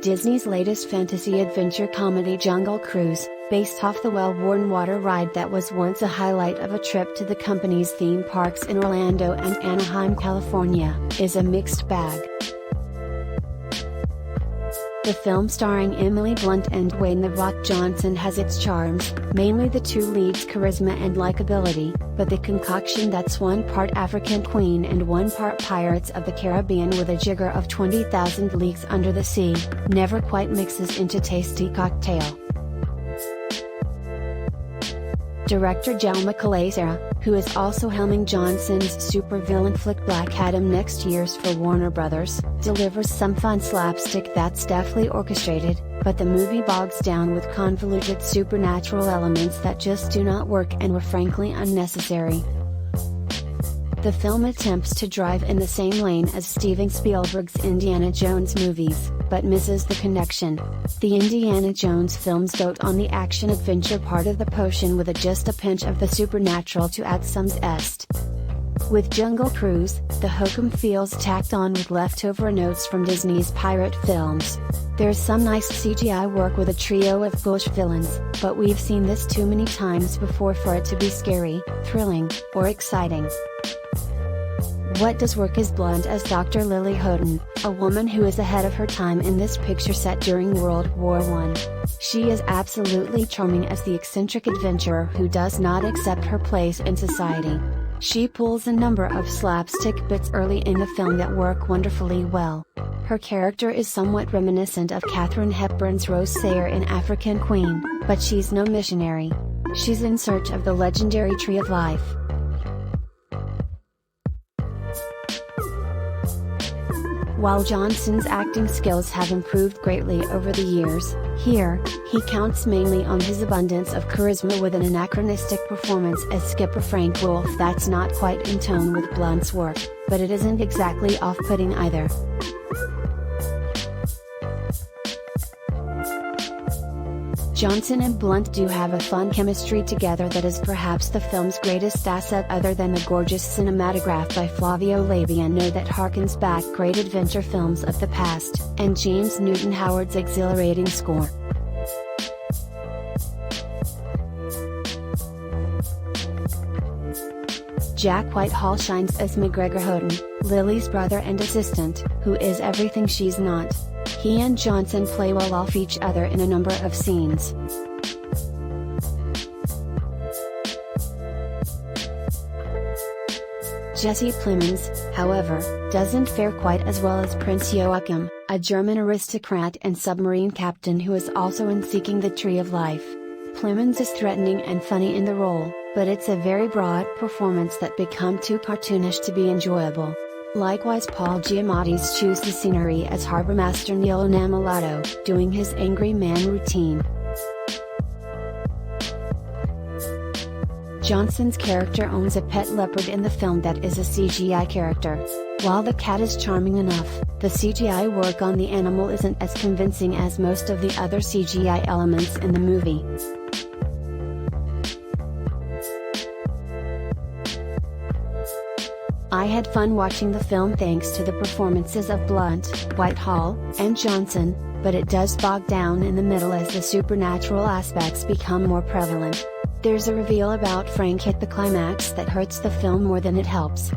Disney's latest fantasy adventure comedy Jungle Cruise, based off the well-worn water ride that was once a highlight of a trip to the company's theme parks in Orlando and Anaheim, California, is a mixed bag. The film starring Emily Blunt and Dwayne "The Rock" Johnson has its charms, mainly the two leads' charisma and likability, but the concoction that's one part African Queen and one part Pirates of the Caribbean with a jigger of 20,000 Leagues Under the Sea, never quite mixes into tasty cocktail. Director Jalma Calasera, who is also helming Johnson's supervillain flick Black Adam next year's for Warner Bros., delivers some fun slapstick that's deftly orchestrated, but the movie bogs down with convoluted supernatural elements that just do not work and were frankly unnecessary. The film attempts to drive in the same lane as Steven Spielberg's Indiana Jones movies, but misses the connection. The Indiana Jones films dote on the action-adventure part of the potion with just a pinch of the supernatural to add some zest. With Jungle Cruise, the hokum feels tacked on with leftover notes from Disney's pirate films. There's some nice CGI work with a trio of bush villains, but we've seen this too many times before for it to be scary, thrilling, or exciting. What does work is Blunt as Dr. Lily Houghton, a woman who is ahead of her time in this picture set during World War I. She is absolutely charming as the eccentric adventurer who does not accept her place in society. She pulls a number of slapstick bits early in the film that work wonderfully well. Her character is somewhat reminiscent of Katharine Hepburn's Rose Sayer in African Queen, but she's no missionary. She's in search of the legendary Tree of Life. While Johnson's acting skills have improved greatly over the years, here, he counts mainly on his abundance of charisma with an anachronistic performance as Skipper Frank Wolf that's not quite in tone with Blunt's work, but it isn't exactly off-putting either. Johnson and Blunt do have a fun chemistry together that is perhaps the film's greatest asset other than the gorgeous cinematograph by Flavio Labiano that harkens back great adventure films of the past, and James Newton Howard's exhilarating score. Jack Whitehall shines as McGregor Houghton, Lily's brother and assistant, who is everything she's not. He and Johnson play well off each other in a number of scenes. Jesse Plemons, however, doesn't fare quite as well as Prince Joachim, a German aristocrat and submarine captain who is also in Seeking the Tree of Life. Plemons is threatening and funny in the role, but it's a very broad performance that become too cartoonish to be enjoyable. Likewise, Paul Giamatti's chews the scenery as Harbour Master Neil Namalato, doing his angry man routine. Johnson's character owns a pet leopard in the film that is a CGI character. While the cat is charming enough, the CGI work on the animal isn't as convincing as most of the other CGI elements in the movie. I had fun watching the film thanks to the performances of Blunt, Whitehall, and Johnson, but it does bog down in the middle as the supernatural aspects become more prevalent. There's a reveal about Frank at the climax that hurts the film more than it helps,